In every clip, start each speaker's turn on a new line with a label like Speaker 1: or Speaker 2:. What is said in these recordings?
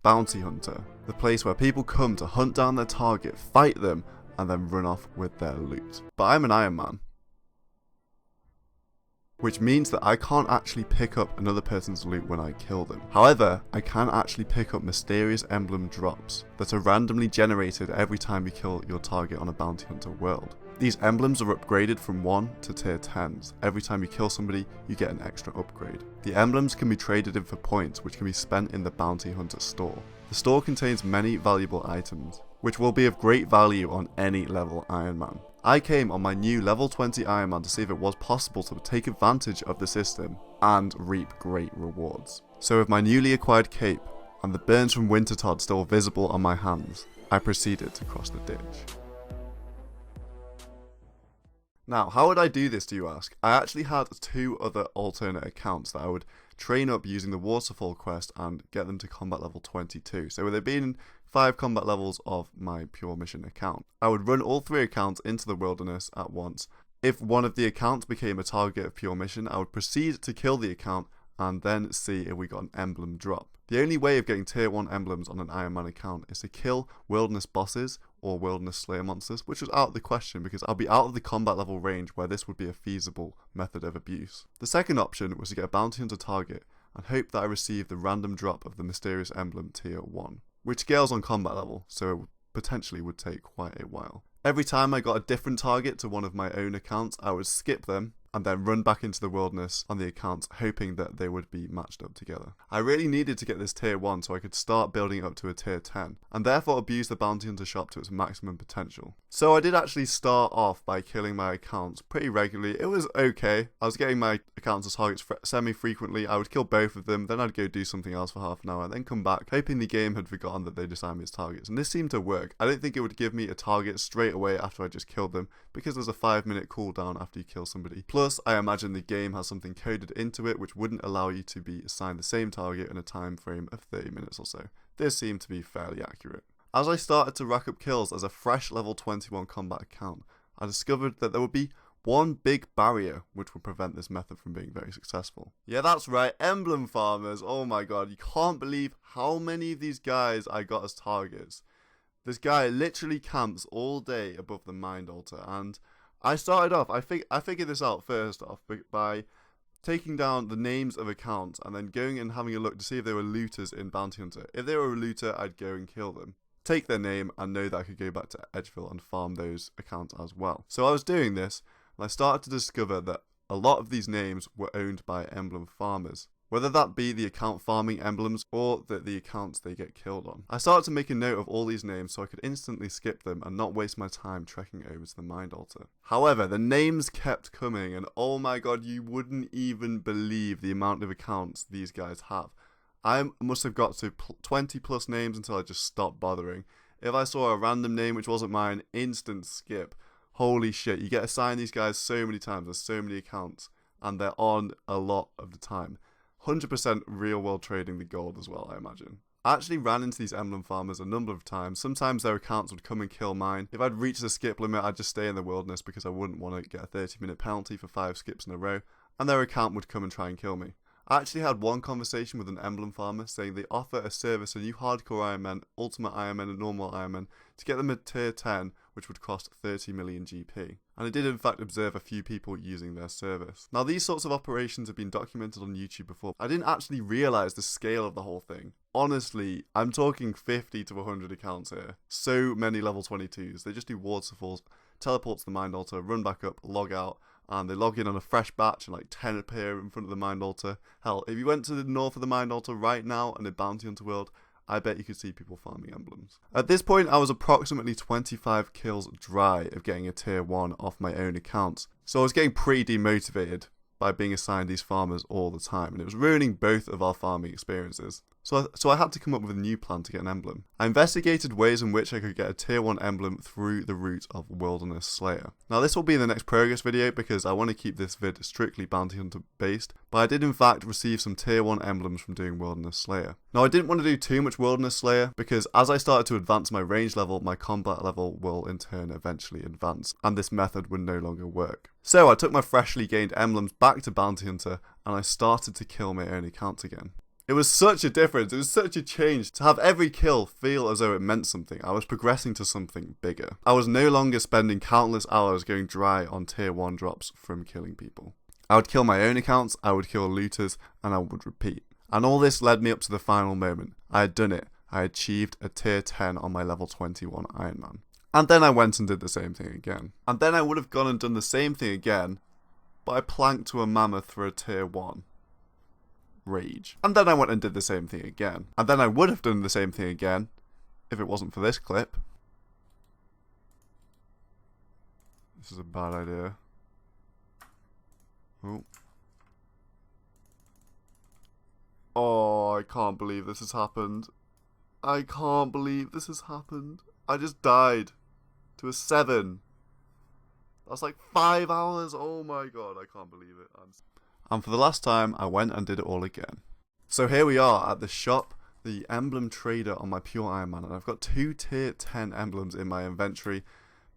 Speaker 1: Bounty Hunter, the place where people come to hunt down their target, fight them, and then run off with their loot. But I'm an Ironman, which means that I can't actually pick up another person's loot when I kill them. However, I can actually pick up mysterious emblem drops that are randomly generated every time you kill your target on a Bounty Hunter world. These emblems are upgraded from 1 to tier 10s. Every time you kill somebody, you get an extra upgrade. The emblems can be traded in for points, which can be spent in the Bounty Hunter store. The store contains many valuable items, which will be of great value on any level Ironman. I came on my new level 20 Ironman to see if it was possible to take advantage of the system and reap great rewards. So with my newly acquired cape and the burns from Wintertodt still visible on my hands, I proceeded to cross the ditch. Now, how would I do this, do you ask? I actually had 2 other alternate accounts that I would train up using the waterfall quest and get them to combat level 22. So with there being 5 combat levels of my pure mission account, I would run all 3 accounts into the wilderness at once. If one of the accounts became a target of pure mission, I would proceed to kill the account and then see if we got an emblem drop. The only way of getting tier 1 emblems on an Ironman account is to kill wilderness bosses or wilderness slayer monsters, which was out of the question because I'll be out of the combat level range where this would be a feasible method of abuse. The second option was to get a bounty hunter target and hope that I received the random drop of the mysterious emblem tier 1, which scales on combat level, so it potentially would take quite a while. Every time I got a different target to one of my own accounts, I would skip them and then run back into the wilderness on the accounts, hoping that they would be matched up together. I really needed to get this tier 1 so I could start building it up to a tier 10, and therefore abuse the Bounty Hunter shop to its maximum potential. So I did actually start off by killing my accounts pretty regularly. It was okay. I was getting my accounts as targets semi-frequently. I would kill both of them, then I'd go do something else for half an hour, and then come back, hoping the game had forgotten that they'd assigned me as targets. And this seemed to work. I don't think it would give me a target straight away after I just killed them, because there's a 5-minute cooldown after you kill somebody. Plus, I imagine the game has something coded into it which wouldn't allow you to be assigned the same target in a time frame of 30 minutes or so. This seemed to be fairly accurate. As I started to rack up kills as a fresh level 21 combat account, I discovered that there would be one big barrier which would prevent this method from being very successful. Yeah, that's right, emblem farmers. Oh my god, you can't believe how many of these guys I got as targets. This guy literally camps all day above the mind altar, and I started off, I figured this out first off by taking down the names of accounts and then going and having a look to see if they were looters in Bounty Hunter. If they were a looter, I'd go and kill them, take their name, and know that I could go back to Edgeville and farm those accounts as well. So I was doing this, and I started to discover that a lot of these names were owned by emblem farmers. Whether that be the account farming emblems or the accounts they get killed on. I started to make a note of all these names so I could instantly skip them and not waste my time trekking over to the mind altar. However, the names kept coming, and oh my god, you wouldn't even believe the amount of accounts these guys have. I must have got to 20 plus names until I just stopped bothering. If I saw a random name which wasn't mine, instant skip. Holy shit, you get assigned these guys so many times, there's so many accounts, and they're on a lot of the time. 100% real world trading the gold as well, I imagine. I actually ran into these emblem farmers a number of times. Sometimes their accounts would come and kill mine. If I'd reached the skip limit, I'd just stay in the wilderness because I wouldn't want to get a 30-minute penalty for 5 skips in a row, and their account would come and try and kill me. I actually had one conversation with an emblem farmer saying they offer a service, a new hardcore Ironman, ultimate Ironman and normal Ironman, to get them a tier 10, which would cost 30 million GP. And I did in fact observe a few people using their service. Now these sorts of operations have been documented on YouTube before. I didn't actually realise the scale of the whole thing. Honestly, I'm talking 50 to 100 accounts here. So many level 22s. They just do waterfalls, teleport to the mind altar, run back up, log out, and they log in on a fresh batch and like 10 appear in front of the mind altar. Hell, if you went to the north of the mind altar right now in a Bounty Hunter world, I bet you could see people farming emblems. At this point, I was approximately 25 kills dry of getting a tier 1 off my own accounts. So I was getting pretty demotivated by being assigned these farmers all the time, and it was ruining both of our farming experiences. So I had to come up with a new plan to get an emblem. I investigated ways in which I could get a tier 1 emblem through the route of Wilderness Slayer. Now this will be in the next progress video because I want to keep this vid strictly Bounty Hunter based, but I did in fact receive some tier 1 emblems from doing Wilderness Slayer. Now I didn't want to do too much Wilderness Slayer because as I started to advance my range level, my combat level will in turn eventually advance, and this method would no longer work. So I took my freshly gained emblems back to Bounty Hunter and I started to kill my own accounts again. It was such a difference. It was such a change to have every kill feel as though it meant something. I was progressing to something bigger. I was no longer spending countless hours going dry on tier 1 drops from killing people. I would kill my own accounts, I would kill looters, and I would repeat. And all this led me up to the final moment. I had done it. I achieved a tier 10 on my level 21 Ironman. And then I went and did the same thing again. And then I would have gone and done the same thing again, but I planked to a mammoth for a tier 1. Rage. And then I went and did the same thing again. And then I would have done the same thing again if it wasn't for this clip. This is a bad idea. Oh. Oh, I can't believe this has happened. I can't believe this has happened. I just died to a 7. That's like 5 hours. Oh my god, I can't believe it. And for the last time, I went and did it all again. So here we are at the shop, the emblem trader on my pure Ironman, and I've got 2 tier 10 emblems in my inventory.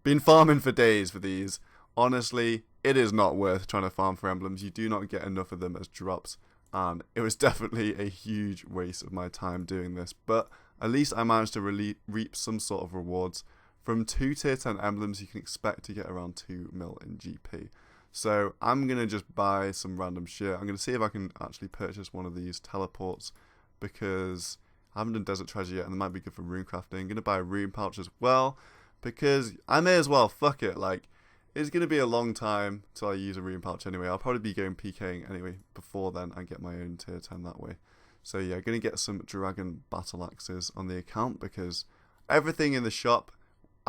Speaker 1: Been farming for days for these. Honestly, it is not worth trying to farm for emblems. You do not get enough of them as drops, and it was definitely a huge waste of my time doing this, but at least I managed to reap some sort of rewards. From 2 tier 10 emblems, you can expect to get around 2 mil in GP. So I'm going to just buy some random shit. I'm going to see if I can actually purchase one of these teleports, because I haven't done Desert Treasure yet and they might be good for rune crafting. I'm going to buy a rune pouch as well, because I may as well, fuck it, like, it's going to be a long time till I use a rune pouch anyway. I'll probably be going PKing anyway before then and get my own tier 10 that way. So yeah, going to get some dragon battle axes on the account, because everything in the shop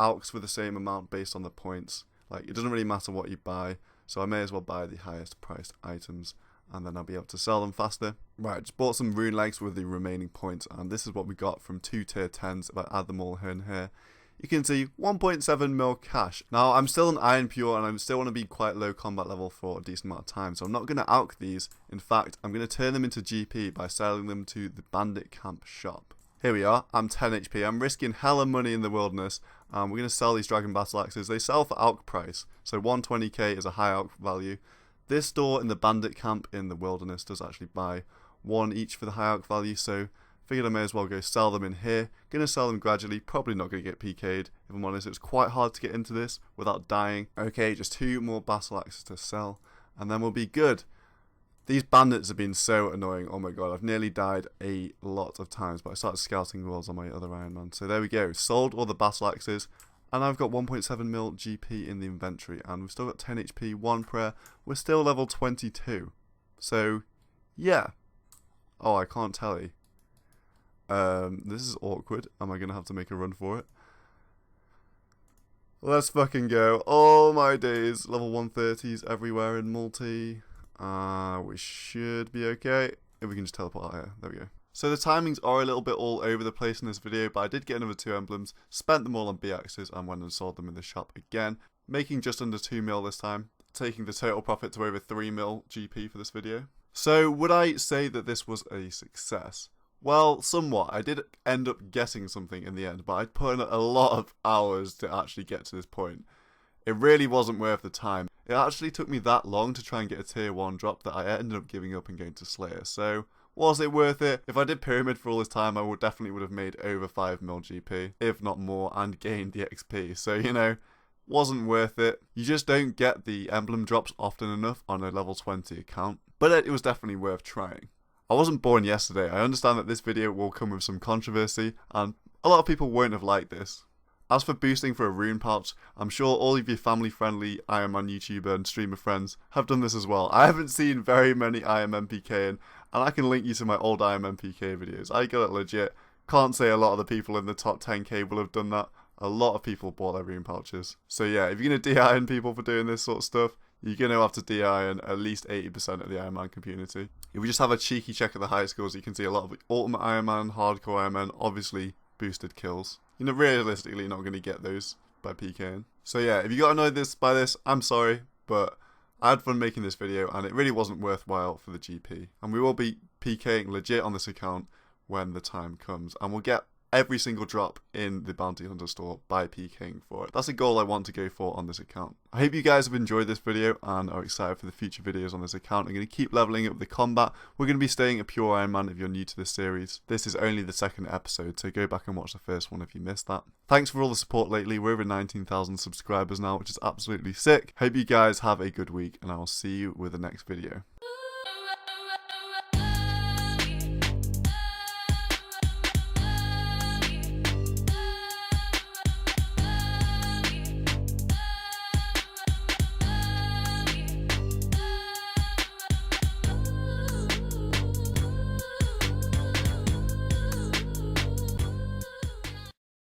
Speaker 1: alks for the same amount based on the points. Like, it doesn't really matter what you buy. So I may as well buy the highest priced items, and then I'll be able to sell them faster. Right, just bought some rune legs with the remaining points, and this is what we got from 2 tier 10s. If I add them all in here, you can see 1.7 mil cash. Now, I'm still an Iron Pure, and I still want to be quite low combat level for a decent amount of time, so I'm not going to alk these. In fact, I'm going to turn them into GP by selling them to the bandit camp shop. Here we are, I'm 10 HP, I'm risking hella money in the wilderness. We're going to sell these dragon battle axes. They sell for alk price, so 120k is a high alk value. This store in the bandit camp in the wilderness does actually buy 1 each for the high alk value, so figured I may as well go sell them in here. Going to sell them gradually, probably not going to get PK'd, if I'm honest. It was quite hard to get into this without dying. Okay, just 2 more battle axes to sell, and then we'll be good. These bandits have been so annoying. Oh my god, I've nearly died a lot of times, but I started scouting worlds on my other Ironman. So there we go, sold all the battle axes, and I've got 1.7 mil GP in the inventory, and we've still got 10 HP, 1 prayer. We're still level 22. So, yeah. Oh, I can't tell you. This is awkward. Am I going to have to make a run for it? Let's fucking go. Oh my days. Level 130s everywhere in multi. We should be okay. If we can just teleport out here. There we go. So the timings are a little bit all over the place in this video, but I did get another 2 emblems, spent them all on B-axes, and went and sold them in the shop again, making just under 2 mil this time, taking the total profit to over 3 mil GP for this video. So would I say that this was a success? Well, somewhat. I did end up getting something in the end, but I'd put in a lot of hours to actually get to this point. It really wasn't worth the time. It actually took me that long to try and get a tier 1 drop that I ended up giving up and going to Slayer. So, was it worth it? If I did Pyramid for all this time, I definitely would have made over 5 mil GP, if not more, and gained the XP. So, you know, wasn't worth it. You just don't get the emblem drops often enough on a level 20 account, but it was definitely worth trying. I wasn't born yesterday. I understand that this video will come with some controversy, and a lot of people won't have liked this. As for boosting for a rune pouch, I'm sure all of your family-friendly Ironman YouTuber and streamer friends have done this as well. I haven't seen very many Ironman PKing, and I can link you to my old Ironman PK videos. I got it legit. Can't say a lot of the people in the top 10k will have done that. A lot of people bought their rune pouches. So yeah, if you're going to de-iron people for doing this sort of stuff, you're going to have to de-iron at least 80% of the Ironman community. If we just have a cheeky check at the high scores, you can see a lot of Ultimate Ironman, Hardcore Ironman, obviously boosted kills. You're realistically not going to get those by PKing. So yeah, if you got annoyed by this, I'm sorry, but I had fun making this video and it really wasn't worthwhile for the GP. And we will be PKing legit on this account when the time comes. And we'll get every single drop in the Bounty Hunter store by PKing for it. That's a goal I want to go for on this account. I hope you guys have enjoyed this video and are excited for the future videos on this account. I'm going to keep leveling up the combat. We're going to be staying a pure Ironman if you're new to this series. This is only the second episode, so go back and watch the first one if you missed that. Thanks for all the support lately. We're over 19,000 subscribers now, which is absolutely sick. Hope you guys have a good week, and I will see you with the next video.